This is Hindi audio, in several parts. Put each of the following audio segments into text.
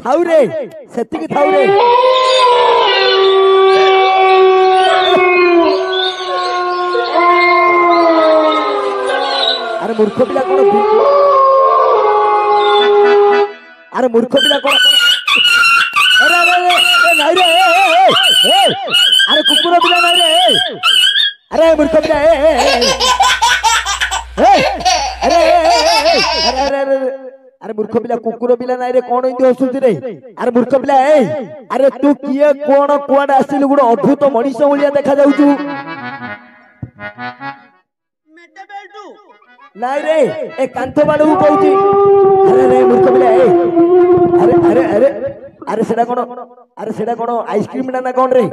थाउ रे सेतिकी थाउ रे अरे मूर्ख पिला कोन अरे मूर्ख पिला कोन अरे अरे नहीं रे अरे कुकुर पिला नहीं रे अरे मूर्ख पिला अरे अरे अरे अरे मूर्ख पिला कुकुर पिला नहीं रे कौन इंदी हसुची रे अरे मूर्ख पिला अरे तू किए कोन कुआड आसिलु गुड अद्भुत मनीष भलिया देखा जाउछु नहीं रे ए कांथ बाड़ू कहूची अरे रे मूर्ख पिला अरे अरे अरे अरे सेडा कोन आइसक्रीम ना कोन रे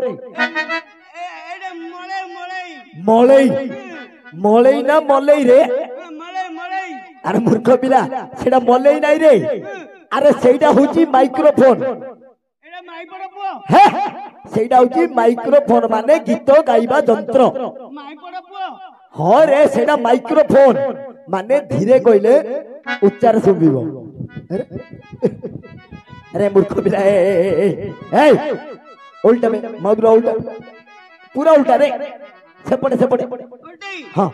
मलई मलई ना मलई रे अरे मूर्ख पिला सेडा मलई नहीं रे अरे सेटा होची माइक्रोफोन हे सेटा होची माइक्रोफोन माने गीत गाइबा यंत्र हाँ रे सेटा माइक्रोफोन माने धीरे कहले उच्चार सुबिबो अरे मूर्ख पिला उल्टा में मधुरा उल्टा पूरा उल्टा रे सेपटे सेपटे हाँ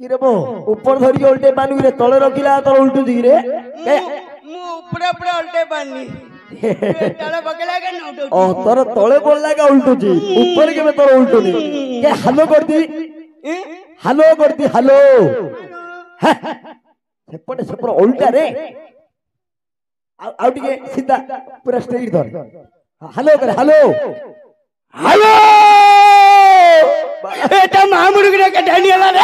किरे बो ऊपर धरी उल्टे बानु रे तळे रखिला तळ उल्टू जी रे मु ऊपर ऊपर उल्टे बानी तळे बगला के नोटो ओ तोर तळे बोलला का उल्टू जी ऊपर के में तोर उल्टू नी के हालो करदी हालो सेपटे सेपटे उल्टा रे आउट के सीधा पूरा स्ट्रेट धर हेलो कर हेलो हेलो एटा मामुडुगरे के ढानियाला रे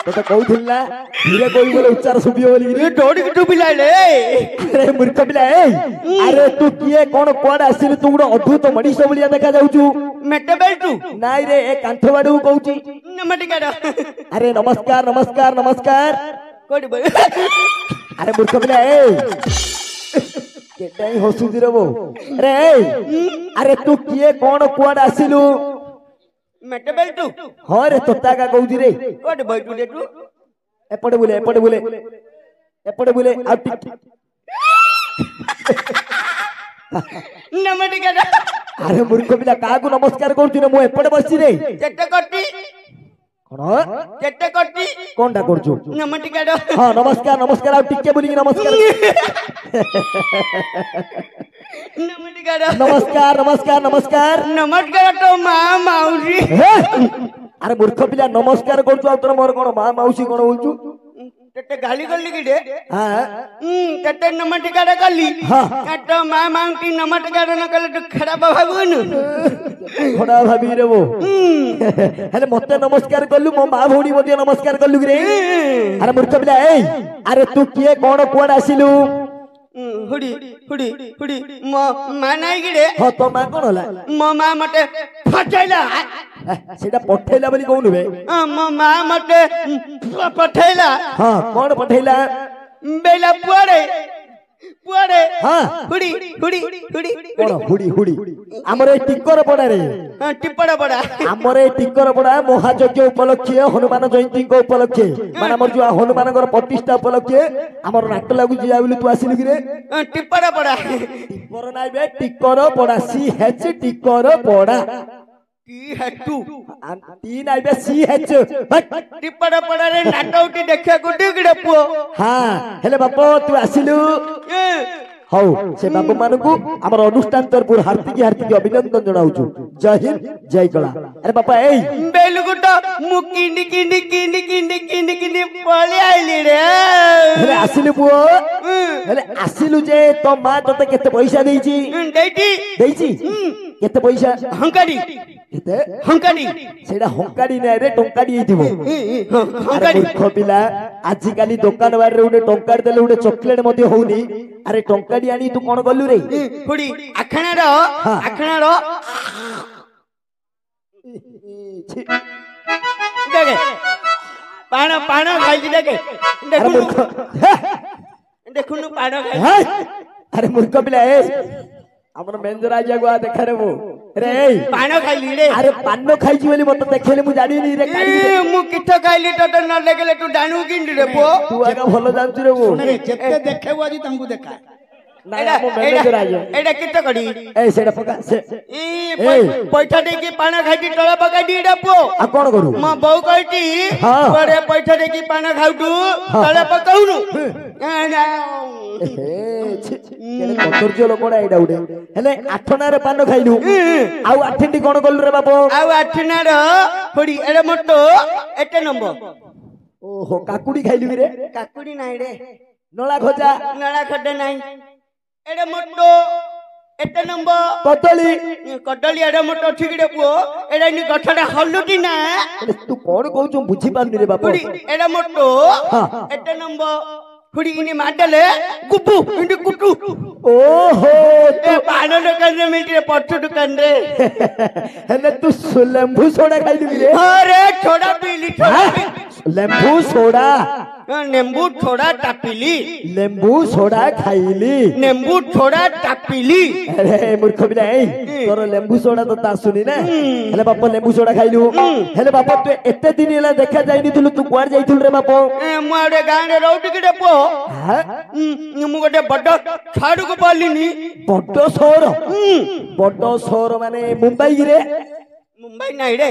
तो कहउथिला धीरे कोई बोले उच्चार सुबियो बोली रे डोडी के डुबिला ले अरे मूर्ख पिला अरे तू किए कोन कोड आसिल तू गुड अद्भुत मनीष भलिया देखा जाउछु मेटेबल तू नाइ रे ए कांथवाडू कहउची नमस्कार अरे नमस्कार नमस्कार नमस्कार कोडी बोल अरे मूर्ख पिला केटाई हसुदी रे बो अरे तू किए कोन कोड आसिलु मेटेबल तू हां रे तोता का कहउदी रे कोडी बैठू दे तू एपटे बोले आ टिक नमस्कार अरे मूर्ख पिला काकू नमस्कार करछु ने मो एपटे बसि रे केटे कट्टी कोन केटे कट्टी कोनटा करछु नमस्कार हां नमस्कार नमस्कार आ टिक के बोली नमस्कार नमस्कार नमस्कार नमस्कार नमस्कार नमस्कार तो मां माउसी अरे मूर्ख पिला नमस्कार करछु आ तोर मोर कोन मां माउसी कोन बोलछु केटे गाली गल्ली की दे हां केटे नमस्कार कली हां तो मां माउसी नमस्कार न कले तो खराब भाबुन खड़ा भाबी रे वो अरे मते नमस्कार कल्लु मो मां भौणी मते नमस्कार कल्लु रे अरे मूर्ख पिला अरे तू किए कोन कोड आसिलु हुडी हुडी हुडी मां नाही गिरे हां तो मां कोन होला मो मां मते फटैला सेटा पठैला बोली कहनु बे मो मां मते पठैला हां कोन पठैला बेला पुआरे पुआरे हां हुडी हुडी हुडी कोन हुडी हमरे टिक्कर पडा रे हां टिप्पड़ा पड़ा हमरे टिक्कर पडा महायज्ञ उपलक्ष्य हनुमान जयंती को उपलक्ष्य माने हमर जो हनुमान कर प्रतिष्ठा उपलक्ष्य हमर नाट लागु जिया बोली तू आसिलु कि रे टिप्पड़ा पड़ा टिक्कर नाइ बे टिक्कर पडा सी एच टिक्कर पडा टी हेतु टी नाइ बे सी एच टिप्पड़ा पड़ा रे नाटौटी देखा को टिकड़े पुओ हां हेले बापो तू आसिलु हौ से बाबू मानकू हमर अनुष्ठान तरपुर हार्दिक अभिनंदन जनाउछु जय हिंद जय कला अरे बापा बेलुगुटा मुकी निकी निकी निकी निकी निकी पळे आइली रे अरे आसिलु पुओ अरे आसिलु जे तो मा तते केते पैसा देइची देइची केते पैसा हंकाडी केते हंकाडी सेडा हंकाडी नै रे टंकाडी हिथिबो हंकाडी खपिला आजि काली दुकान बार रे उडे टंकाडी देले उडे चॉकलेट मध्ये होउनी अरे टंकाडी आनी तू कोन गल्लु रे हुडी आखणा रो देखे पाणो पाणो खाई देखे देखुनु पाणो खाई अरे मूर्ख पिला हमर मेंजर आजिया गवा देखा रे वो रे ए पान खाइली रे अरे पान खाइची बोली मत देखले मु जानिनी रे काढी मु किठ खाइली तो न देखले तू जानू किंडी रे पो तू आगा भलो जानती रे वो रे जेते देखेबो आज तांकू देखा ना मो मैनेजर आयो एडा किठ कडी ए सेडा पका से ई पैठा देकी पान खाइती तळा पका दी रे पो आ कोन करू म बहु कहती हाँ। बड़े पैठा देकी पान खाउटू तळा पकाउनु कतुर्ज लोकड़ा एडा उडे हेले आठना रे पान खाइलु आउ आठंडी कोन कलु रे बापो आउ आठना रो थोड़ी एडे मोटो एटे नंबर ओहो काकुडी खाइलु रे काकुडी नाइ रे नळा खोजा नळा खड्डे नाइ एडे मोटो एटे नंबर कदली कदली एडे मोटो ठिकड़े पुओ एडे नि गठडा हल्लुटी ना तू कोन कहू बुझी पानी रे बापो थोड़ी एडे मोटो हाँ। एटे नंबर थोड़ी इने माडले गुपु इंडी कुटू ओहो ए पान दुकान रे मिलती पट्टू दुकान रे हेले तू लेंबू सोडा खाइलु रे अरे छोड़ा पीली छोड़ा लेंबू सोडा नींबू थोड़ा टापिली लेंबू सोडा खाइली नींबू थोड़ा टापिली अरे मूर्ख बिना ए तोर लेंबू सोडा तो ता सुनी ना हेले बाप लेंबू सोडा खाइलु हेले बाप तू एते दिन हेला देखा जाइनी थलु तू कुआर जाइथुल रे बाप मु आडे गां रे रहउटी केडे पो हां मु गोटे बड्ड छाडू को पालिनी बड्ड शहर माने मुंबई रे मुंबई नाइ रे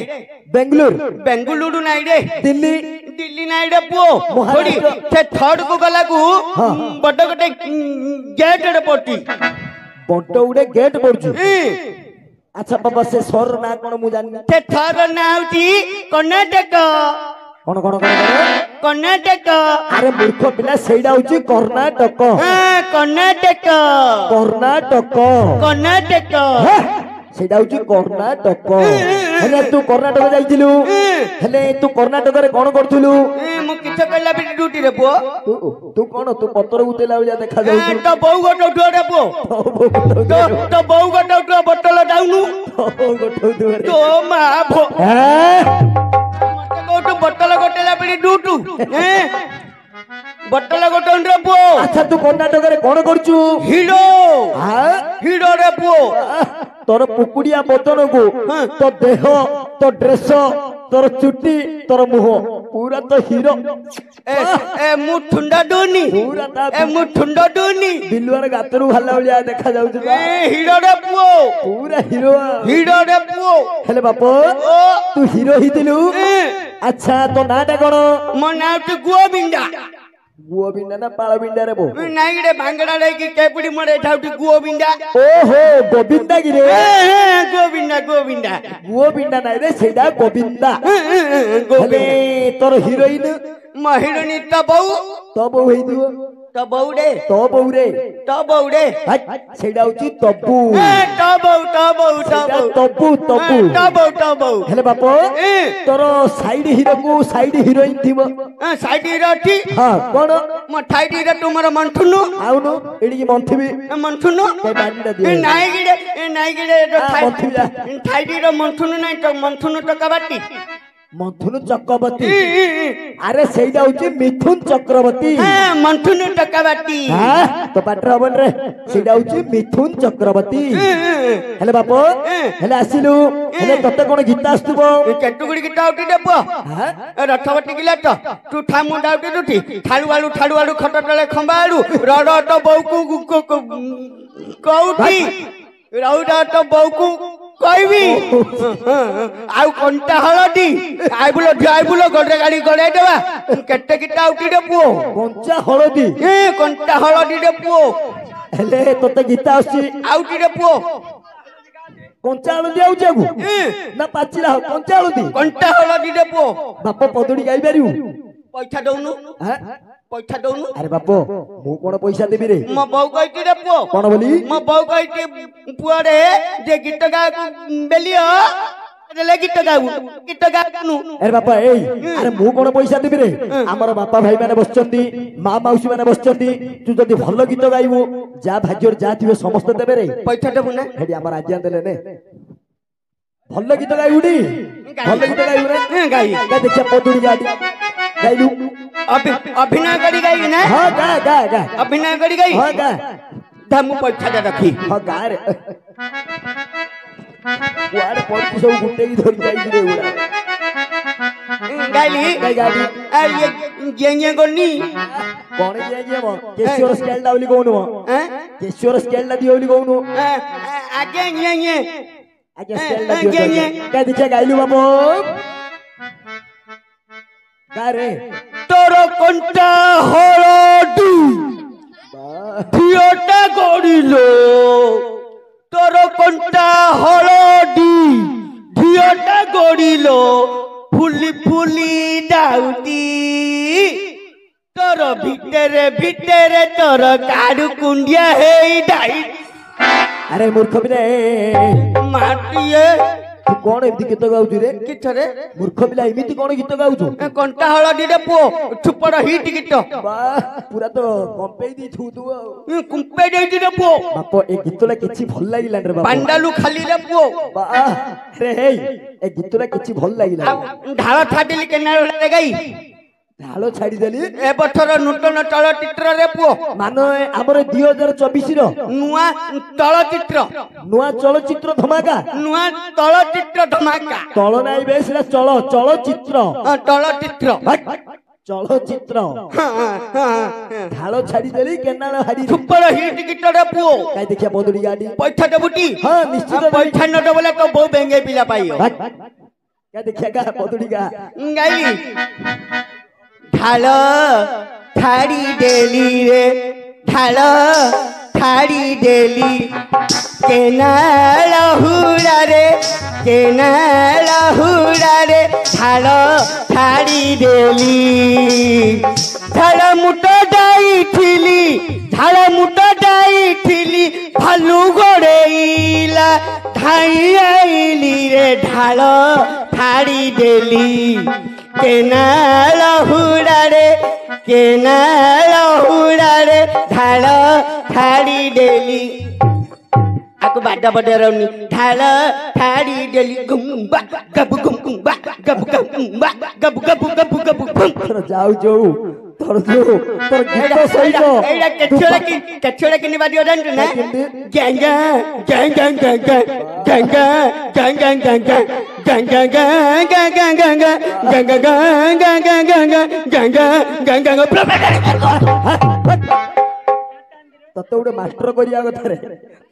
बेंगलुरु बेंगलुरु नाइ रे दिल्ली दिल्ली नाइ रे पो थोड़ी से थर्ड को गला को बड्ड गोटे गेट रे पटी बड्ड उडे गेट पड़छु अच्छा बाबा से शहर ना कोन मु जानि से थर्ड ना होती कर्नाटक कोन कोन कर्नाटक अरे मूर्ख पिला सेडा होची कर्नाटक हां कर्नाटक कर्नाटक सेडा होची कर्नाटक हेले तू कर्नाटक जाइथिलु हेले तू कर्नाटक रे कोन करथुलु मु किछ कला बि ड्यूटी रे पो तू कोन तू पत्तर उतेला उलिया देखा जाउ तो बहु गोटे उठो रे पो तो बहु गोटे उठो बोतल डाउनु तो मा भो मते कोटु बोतल गोटेला बि ड्यूटू बोतल गोटे रे पो अच्छा तू कर्नाटक रे कोन करछु हीरो हां हीरो रे पो तोर पुकुड़िया बदन को तो देह तो ड्रेस तोर चुट्टी तोर मुह पूरा तो हीरो ए मु ठुंडा डोनी पूरा ए मु ठुंडा डोनी बिलुआर गातरू हल्ला उलिया देखा जाउछ ए हीरो रे पुओ पूरा हीरो रे पुओ हेले बापो तू हीरो हितिलु अच्छा तो नाटा कोन मो नाम तो गोविंदा गोविंदा ना पाळ बिंडा रे बो नाई रे भांगड़ा रे की केपुडी मरे ठाउटी गोविंदा ओहो गोविंदा गिरे गोविंदा गोविंदा नाइ रे सेडा गोविंदा हेले तोर हीरोइन महिरनी तबौ हेदियो तबौ रे सेडा होची तब्बू तबौ हेले बापो तोर साइड हीरो को साइड हीरोइन थिबो साइड हीरो थी हां कोन म साइड हीरो तुमर मंथुनु आउनु एडी मंथबी मंथुनु के बांडा दियो नाइ गिरे साइड हीरो मंथुनु नाइ तो मंथुनु तो कबाटी मंथुनु चक्रवर्ती अरे सेडा होची मिथुन चक्रवर्ती हां मंथुनु चक्रवर्ती हां तो पाटर हबन रे सेडा होची मिथुन चक्रवर्ती हेले बापो हेले आसिलु हेले तते कोन गीत आस्तुबो केटुगुडी गीत आउटी देबो हां रथवटी गिला तो तू ठामु डाउटी दुठी ठाडु आलू खट तले खंबाडू रड तो बौकु कौठी रौडा तो बौकु कहबी आउ कंटा हलदी आइबुलो गोटे गाड़ी गड़ाई देबा केते गिटा उठी रे पुओ कंचा हलदी कंटा हलदी रे पुओ हेले तते गीता आसी आउटी रे पुओ कंचा हलदी आउ जागु ना पाचिला कंचा हलदी कंटा हलदी रे पुओ बाप पदुडी गाई पारिउ पैसा दउनु हां पैसा दउनु अरे बाप मु कोन पैसा देबी रे म बहु कहती रे पुओ कोन बोली म बहु कहती पुआ रे जे गीत गा बेलियो रे गीत गानु अरे बापा ए अरे मु कोन पैसा देबी रे हमर बापा भाई माने बसचंदी मां मौसी माने बसचंदी तू जदी भलो गीत गाइबो जा भाग्यर जा थिबे समस्त देबे रे पैसा देबु ना हेडी हमर आज्ञा देले ने भलो गीत गाइउडी भलो गीत गाइउ रे गाई गा देखिया पदुडी गाडी गाइलु अभिनय करी गई ना हां गा अभिनय करी गई हां गा धमु पैसा दे रखी हां गा रे କୁଆଡେ ପଡିଛି ସବୁ ଗୁଟେଇ ଧରି ଯାଇଛି ରେ ଉଡା ଗାଇଲି ଗାଡି ଆ ଇଏ ଗେଙ୍ଗେ ଗନି କଣ ଯିଏ ମ କେଶର ସ୍କେଲ ଟା ବୋଲି କହୁନୁ ମ କେଶର ସ୍କେଲ ଟା ଦିଅ ବୋଲି କହୁନୁ ଆଜ୍ଞା ଗେଙ୍ଗେ ଆଜ୍ଞା ସ୍କେଲ ଟା ଦିଅ କା ଦେଖିଆ ଗାଇଲୁ ବାପ ଗାରେ ତୋର କଣ୍ଟା ହଳଦୀ ଝିଅଟା ଗଡ଼ିଲୋ ତୋର କଣ୍ଟା ହଳଦୀ ଝିଅଟା ଗଡ଼ିଲୋ ফুলি ফুলি ডাউটি তোর ভিতরে ভিতরে তোর কাড়ু কুন্ডিয়া হেই ডাই আরে মূর্খ পিলা মাটিয়ে তু কোন এমতি গীত গাউଛୁ রে কিছরে মূর্খ পিলা এমিতি কোন গীত গাউଛୁ কণ্টা হলদি রে পুଅ ছুপড় হিট গীত বাহ পুরা তো কম্পেই দি থু তু কুম্পে দেইছি রে পুଅ বাপ এ গীতলা কিছু ভাল লাগিলা রে বাপ পান্ডালু খালি রে পুଅ বাহ রে হেই এ গীতলা কিছু ভাল লাগিলা ঢাଳ ଛାଡ଼ିଲି କେନାଳରେ ଗାଇ ঢাল ছাড়ি দেলি এ বছর নূতন চলচ্চিত্ରରେ পুଅ মানে আমার 2024 র ନୂଆ ଚଳଚ୍ଚିତ୍ର নূয়া চলচ্চিত্র ধমাকা ନୂଆ ଚଳଚ୍ଚିତ୍ର ଧମାକା তল নাই বে সেটা চলচ্চিত্র ଚଳଚ୍ଚିତ୍ର চলচ্চিত্র ঢাল ছাড়ি দেলি কেনাল হারি সুপর হিট গীতরে পুଅ কাই দেখিয়া বদলি গাড়ি পয়সা দেবুটি হ্যাঁ নিশ্চিত পয়সা ন দেবলে তো বউ বেঙ্গে পিলা পাইও কাই দেখিয়া গা বদলি গা গাইলি ঢাল ছাড়ি দেলি রে ঢাল ছাড়ি দেলি কেনাল হুড়ারে কেনাল হুড়ারে ঢাল ছাড়ি দেলি ঢাল মুটো যাইছিলি ঢাল মুটো যাইছিলি ভালু গড়েইলা ধাই আইলি রে ঢাল ছাড়ি দেলি কেনাল হুড়ারে কেনাল হুড়ারে ঢাল ছাড়ি দেলি aku bada bada rauni ঢাল ছাড়ি দেলি গুম্বা গাবু গুম্বা গাবু গুম্বা গাবু গাবু গাবু গাবু তোর যাও যাও তোর যাও তোর গীত সহিত এইটা কেছড়া কিনি বাদিও জানছ না গ্যাঙ্গা গ্যাঙ্গা গ্যাঙ্গা গ্যাঙ্গা গ্যাঙ্গা গ্যাঙ্গা গ্যাঙ্গা গ্যাঙ্গা গ্যাঙ্গা গ্যাঙ্গা গ্যাঙ্গা গ্যাঙ্গা গ্যাঙ্গা গ্যাঙ্গা ততে গোটে মাস্টর করিয়া কথা রে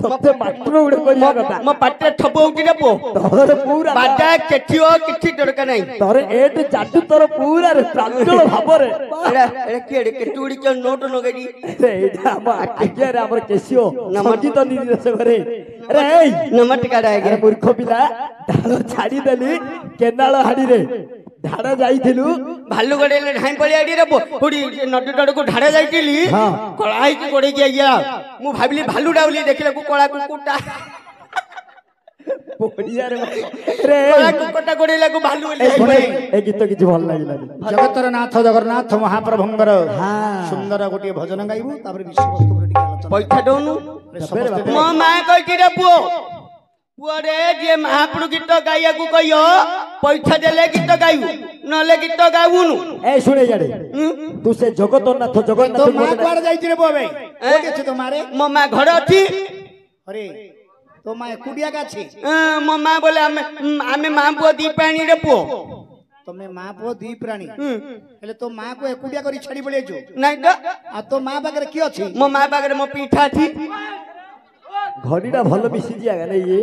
ততে মাস্টর গোটে করিয়া কথা ମୋ ପାଟିରେ ଠବ ହଉଛି ନା ପୁଅ তোর পুরা ବାଜା କେଚିଓ କିଛି ଦରକାର ନାହିଁ তোর এট জাদু তোর পুরা রে প্রাঞ্জল ভাবরে ଏଟା କିଏ କେତେ ଗୁଡ଼ିକ ନୋଟ ନଗେଇଛି এইটা আমার আজ্ঞারে আমার কেশিও সঙ্গীত নির্দেশকরে আরে এই ନମସ୍କାର ଆଜ୍ଞା আরে মূর্খ পিলা ঢাল ছাড়ি দেলি কেনাল হাড়ি রে ঢাড়া যাইଥିଲୁ ଭାଲୁ ଗୋଡେଇଲେ ଢାଇ ପଳେଇ ଆଡିରେ ପୁଣି ନଦୀ ତଳକୁ ଢାଡା ଯାଇଥିଲି ହଁ। କଳା ହେଇକି ଗୋଡେଇକି ଆଜ୍ଞା ମୁଁ ଭାବିଲି ଭାଲୁଟା ବୋଲି ଦେଖିଲାକୁ କଳା କୁକୁରଟା পড়িয়ারে রে କଳା କୁକୁରଟା ଗୋଡେଇଲାକୁ ଭାଲୁ ବୋଲି এই গীত কিছু ভাল লাগিলানি ଜଗତର ନାଥ ଜଗନ୍ନାଥ ମହାପ୍ରଭୁଙ୍କର হ্যাঁ ସୁନ୍ଦର ଗୋଟିଏ ଭଜନ ଗାଇବୁ ତାପରେ ବିଷୟବସ୍ତୁ ଉପରେ ଟିକେ ଆଲୋଚନା ପଇସା ଦଉନୁ ସମସ୍ତେ ମୋ ମା କହିଛି ରେ ପୁଅ ପୁଅରେ ଯିଏ ମହାପ୍ରଭୁ ଗୀତ ଗାଇବାକୁ କହିବ ପଇସା ଦେଲେ ଗୀତ ଗାଇବୁ ନହେଲେ ଗୀତ ଗାଇବୁନୁ এই শুনে যারে তু সে জগন্নাথ ତୋ জগন্নাথ ମା କୁଆଡେ ଯାଇଛି ରେ ପୁଅ ଭାଇ କୋଉଠି ଅଛି ତୋ ମାରେ ମୋ ମା ଘରେ ଅଛି ଆରେ ତୋ ମା ଏକୁଟିଆ ଅଛି ମୋ ମା ବୋଲେ ଆମେ ମା ପୁଅ ଦି ପାଣିରେ ପୁଅ ତମେ ମା ପୁଅ ଦି ପ୍ରାଣୀ ହେଲେ ତୋ ମା କୁ ଏକୁଟିଆ କରି ଛାଡି ପଳେଇଛୁ ନାଇଁ ତ ଆଉ ତୋ ମା ପାଖରେ କିଏ ଅଛି ମୋ ମା ପାଖରେ ମୋ ପିଠା ଅଛି ঘড়িটা ভালো মিশি দিয়া গেলে ইয়ে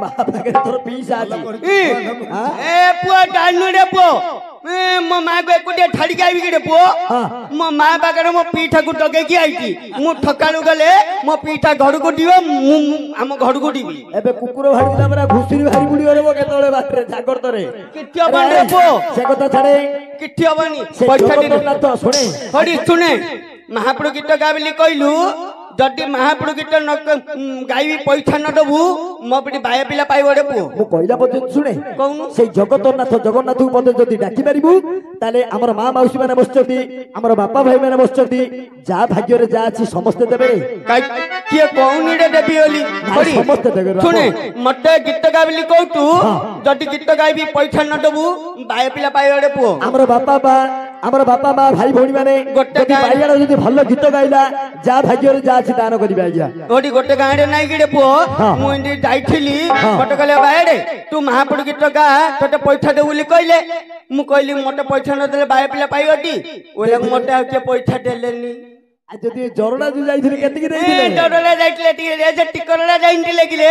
মা পাখে তোর পিসা আছে ଏ ପୁଅ ଜାଣୁରେ ପୁଅ ମୋ ମା କୁ ଏକୁଟିଆ ଛାଡିକି ଆଇବି କିରେ ପୁଅ ମୋ ମା ପାଖରେ ମୋ ପିଠାକୁ ଟଗେଇକି ଆଇଛି ମୁଁ ଠକାଳୁ ଗଲେ ମୋ ପିଠା ଘରକୁ ଯିବ ମୁଁ ଆମ ଘରକୁ ଯିବି এবে কুকুর ভাড়িলা পরা ঘুষুরি ভারি বুড়ি হবো কেতলে বাটরে জাগরতরে କିଛି ହବନି ରେ ପୁଅ সে কথা ছাড়ে କିଛି ହବନି সে ପଇସା ଦେବି জগন্নাথ শুনে ହରି ଶୁଣେ ମହାପ୍ରଭୁ ଗୀତ ଗା ବୋଲି କହିଲୁ ଯଦି ମହାପ୍ରଭୁ ଗୀତ ଗାଇବି ପଇସା ନ ଦବୁ ମୋ ପିଠି ବାୟା ପିଲା ପାଇବ ରେ ପୁଅ ମୁଁ কইলা পর্যন্ত শুনে କହୁନୁ সেই জগন্নাথ পদে যদি ডাকি পারিবু তাহলে আমার মা মাউসী মানে বসছন্তি আমার বাপা ভাই মানে বসছন্তি যা ভাগ্যরে যা আছে সমস্তে দেবে କିଏ କହୁନି ରେ ଦେବି ବୋଲି ହରି ସମସ୍ତେ ଦେବେ ବାପ। ଶୁଣେ ମତେ ଗୀତ ଗା ବୋଲି କହୁଛୁ ଯଦି ଗୀତ ଗାଇବି ପଇସା ନ ଦବୁ ବାୟା ପିଲା ପାଇବ ରେ ପୁଅ আমার বাপা বা ଆମର ବାପା ମା ଭାଇ ଭଉଣୀ ମାନେ ଗୋଟେ ଯଦି ଗାଁ- ବାଇଗଣ ଯଦି ଭଲ ଗୀତ ଗାଇଲା ଯାହା ଭାଗ୍ୟରେ ଯାହା ଅଛି ଦାନ କରିବେ ଆଜ୍ଞା। ଓଠି ଗୋଟେ ଗାଁରେ ନାଇଁ କିରେ ପୁଅ ହଁ। ମୁଁ ଏମିତି ଯାଇଥିଲି ହଁ। ମତେ କହିଲେ ବାଏଡେ ତୁ ମହାପୁରୁ ଗୀତ ଗା ତୋତେ ପଇସା ଦେବୁ ବୋଲି କହିଲେ ମୁଁ କହିଲି ମତେ ପଇସା ନଦେଲେ ବାଏ ପିଲା ପାଇବଟି ବୋଲେ ମତେ ଆଉ କିଏ ପଇସା ଦେଲେନି ଆଉ ଯଦି ଜରଣା ଯୋଉ ଯାଇଥିଲେ କେତିକି ଏ ଦେଇଥିଲେ? ଡରଲା ଯାଇଥିଲେ ଟିକେ ସେ ଟିକରଲା ଯାଇଥିଲେ କିରେ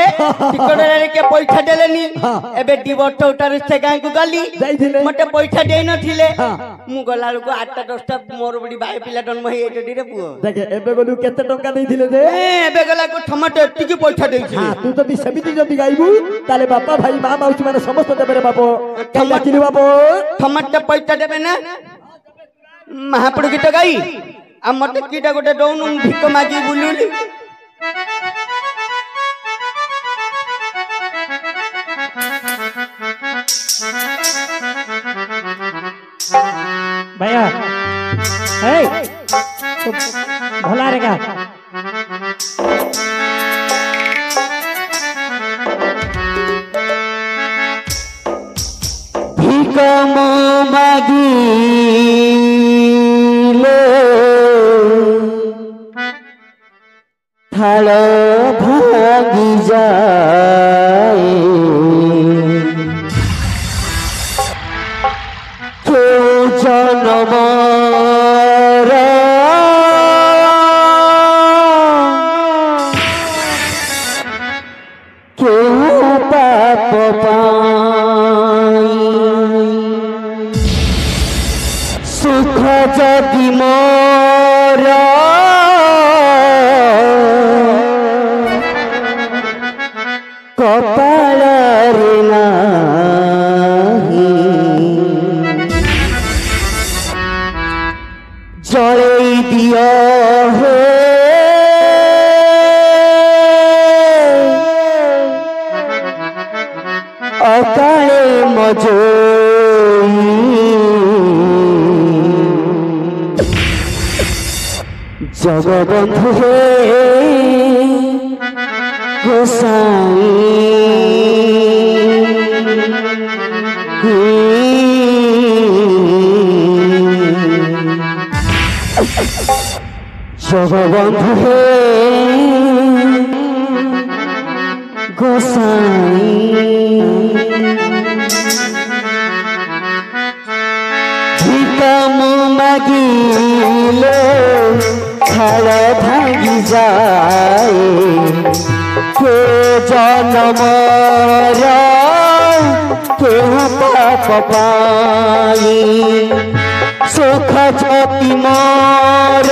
ଟିକରଲାରେ କିଏ ପଇସା ଦେଲେନି ହଁ। ଏବେ 2 ବର୍ଷ ଉଠାରୁ ସେ ଗାଁକୁ ଗଲି ଯାଇଥିଲେ? ମତେ ପଇସା ଦେଇ ନଥିଲେ ହଁ। ମୁଁ ଗଲା ବେଳକୁ 8ଟା 10ଟା ମୋର ବୁଢୀ ବାଏ ପିଲା ଜନ୍ମ ହେଇଯାଇଛନ୍ତି ରେ ପୁଅ ଦେଖେ ଏବେ ଗଲୁ କେତେ ଟଙ୍କା ଦେଇଥିଲେ ଯେ? ଏବେ ଗଲାକୁ ଟମାଟୋ ଏତିକି ପଇସା ଦେଇଛି ହଁ ତୁ ଯଦି ସେମିତି ଯଦି ଗାଇବୁ ତାହେଲେ ବାପା ଭାଇ ମା ମାଉସୀ ମାନେ ସମସ୍ତେ ଦେବେ ରେ ବାପ। କାଇଁ ଡାକିଲୁ ବାପ? ଟମାଟୋ ପଇସା ଦେବେ ନା ମହାପୁରୁ ଗୀତ ଗାଇ ଆଉ ମତେ କିଟା ଗୋଟେ ଦଉନୁ ମୁଁ ଭିକ ମାଗି ବୁଲୁଲି भैया हे भला रहेगा ভিক মাগিলে থাল ভাঙি যায় কেউ জনমর কেউ পাপ পায় সুখ যদি মোর কপাଳରେ ନାହିଁ জলেই দিয় হে অকালে মজুরি জগবন্ধু হে গোসাই জগবন্ধু হে গোসাই ভিকম মাগিলে থাল ভাঙি যায় কে জনমর কেহ পাপ পাই সুখ যদি মোর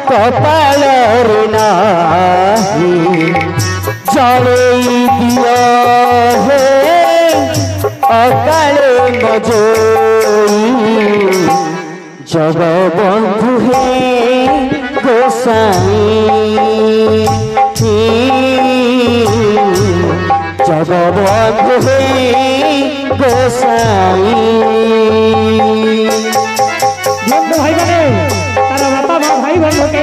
কপাଳରେ ନାହିଁ জলেই দিয় হে অকালে মজুরি জগবন্ধু হে গোসাই জগবন্ধু হে গোসাই दियंदो भाई बने तारा बापा माँ भाई बंधु के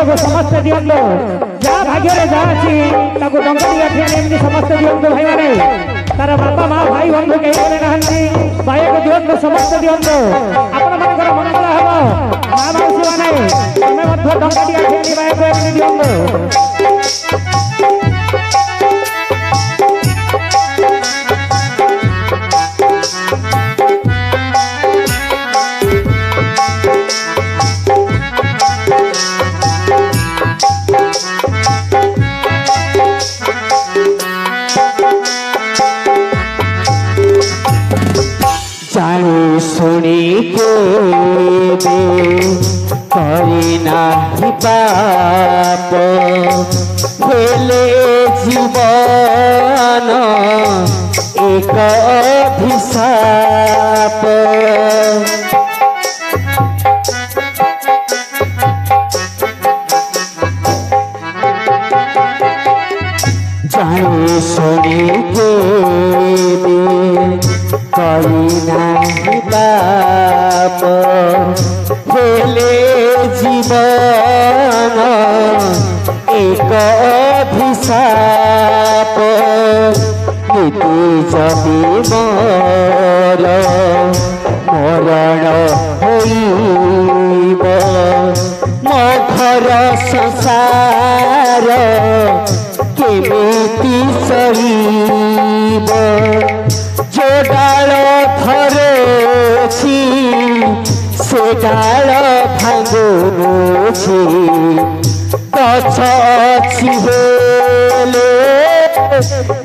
को समस्त दियंदो जा भाग्य रे जा छी ताको डंगरी अठिया एमनी समस्त दियंदो भाई माने तारा बापा माँ भाई बंधु के नहंती भाई को दियंदो समस्त दियंदो आपण मानकर मंगल हबो माँ मौसी माने तमे मध्य डंगरी अठिया भाई को एमनी दियंदो জানি শুনি কে করি নাহি পাপ হেলে জীবন এক অভিশাপ জানি শুনি কে করি নাহি পাপ হেলে জীবন এক অভিশাপ নীতি যদি মর मरण होइब मो घर संसार केमिति सहीब जो डाल धरोछि से डाल भांगुछि गछ अछि हेले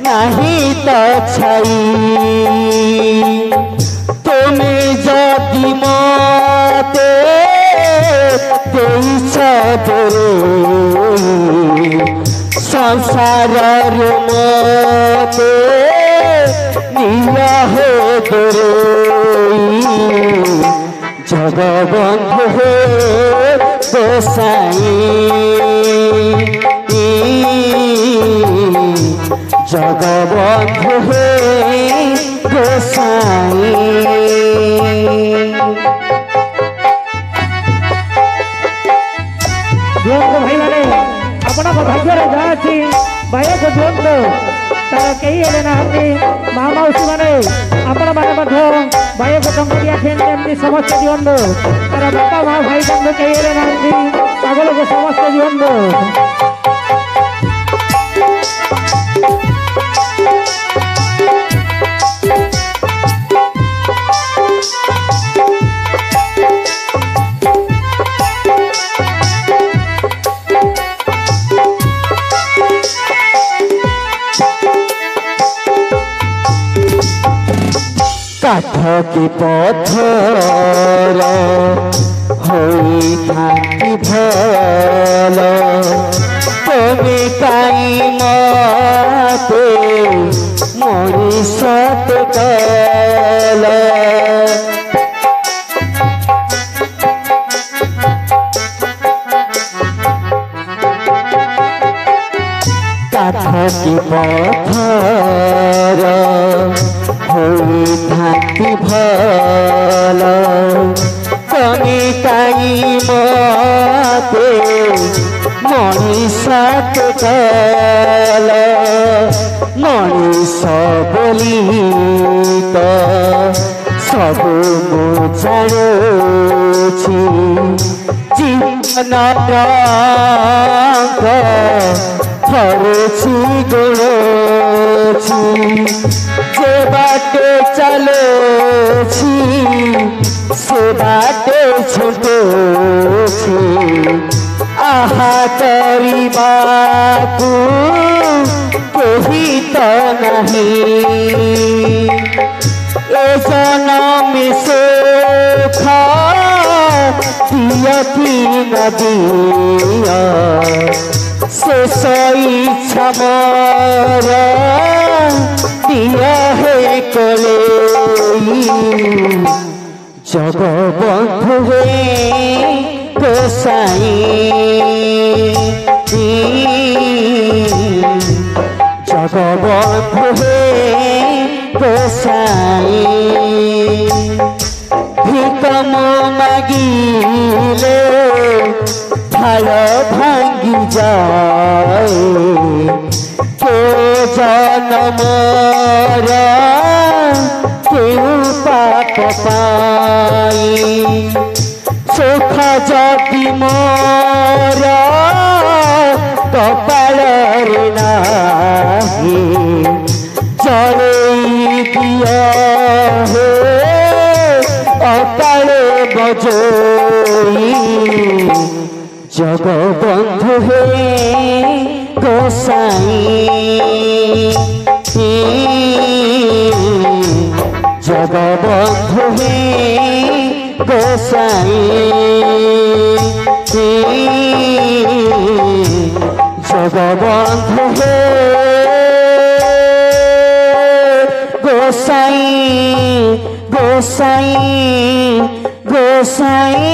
नहीं तो छाई तुमे जदि मते देइछ संसार मते निया हो जगबंधु हे गोसाई जगबंधु हे गोसाई दियंतु भाई माने अपना भाग्य रे जाछि भाई को दियंतु तार केही हेले ना हती मां मौसी माने आपण माने मध्य भाई को टंकिया खेन एमनी समस्त दियंतु तार बापा मां भाई बंधु केही हेले ना हती पागल को समस्त दियंतु काठ की पथर होई थाकी भल तमे काई मते मनीष कल काठ की पथर होई थाकी भल तमे काई मते मनीष कल मनीष बोली तो सबु मु जानुछि जीवन थरुछि गुणुछि जे बाटे चलोछि से बाटे छुटोछि आहा करिबाकु केही तो नहीं ए जनम सुख दियति नदिया शेष इच्छा मोर दिया हे कले जगबंधु हे गोसाई जगबंधु हे गोसाई भिकम मागिले थाल भांगी जाए के जनमर केउ पाप पाई सुख जदि मोर कपाल रे नाही जलई दिया हे अकाल बजोई जगबंधु हे गोसाई जगबंधु हे गोसाई जगबंधु हे गोसाई गोसाई गोसाई